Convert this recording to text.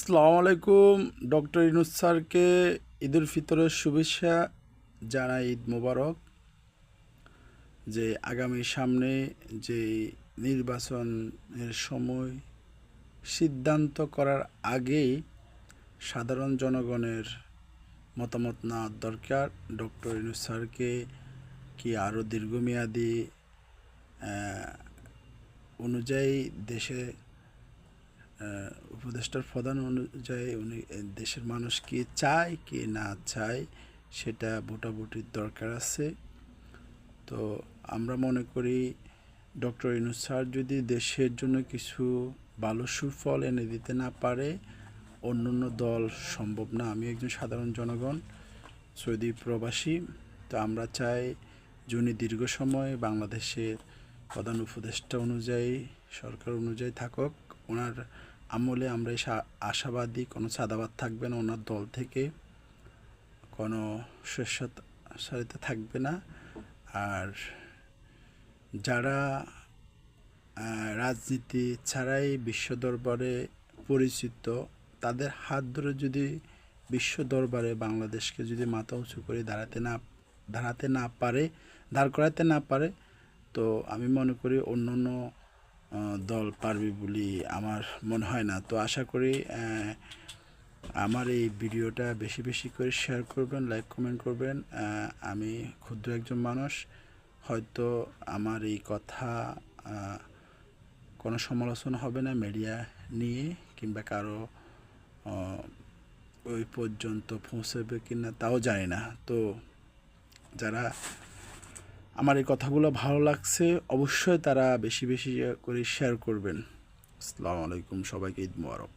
আসসালামু আলাইকুম। ডক্টর ইউনূস স্যারকে ঈদুল ফিতরের শুভেচ্ছা জানাই। ঈদ মোবারক। যে আগামী সামনে যে নির্বাচনের সময় সিদ্ধান্ত করার আগেই সাধারণ জনগণের মতামত নেওয়ার দরকার। ডক্টর ইউনূস স্যারকে কি আরও দীর্ঘমেয়াদী অনুযায়ী দেশে উপদেষ্টার প্রধান অনুযায়ী উনি দেশের মানুষ কি চায় কি না চায় সেটা ভোটাভুটির দরকার আছে। তো আমরা মনে করি ডক্টর ইউনূস স্যার যদি দেশের জন্য কিছু ভালো সুফল এনে দিতে না পারে অন্য দল সম্ভব না। আমি একজন সাধারণ জনগণ, সৌদি প্রবাসী। তো আমরা চাই যিনি দীর্ঘ সময় বাংলাদেশের প্রধান উপদেষ্টা অনুযায়ী সরকার অনুযায়ী থাকুক। ওনার আমলে আমরা আশাবাদী কোনো চাঁদাবাদ থাকবে না, ওনার দল থেকে কোনো স্বেচ্ছাচারিতা থাকবে না। আর যারা রাজনীতি ছাড়াই বিশ্ব দরবারে পরিচিত, তাদের হাত ধরে যদি বিশ্ব দরবারে বাংলাদেশকে যদি মাথা উঁচু করে দাঁড় করাতে না পারে, তো আমি মনে করি অন্য দল পারবে বলে আমার মনে হয় না। তো আশা করি আমার এই ভিডিওটা বেশি বেশি করে শেয়ার করবেন, লাইক কমেন্ট করবেন। আমি ক্ষুদ্র একজন মানুষ, হয়তো আমার এই কথা কোনো সমালোচনা হবে না মিডিয়া নিয়ে, কিংবা কারো ওই পর্যন্ত পৌঁছাবে কিনা তাও জানি না। তো যারা আমার এই কথাগুলো ভালো লাগছে অবশ্যই তারা বেশি বেশি করে শেয়ার করবেন। আসসালামু আলাইকুম, সবাইকে ঈদ মোবারক।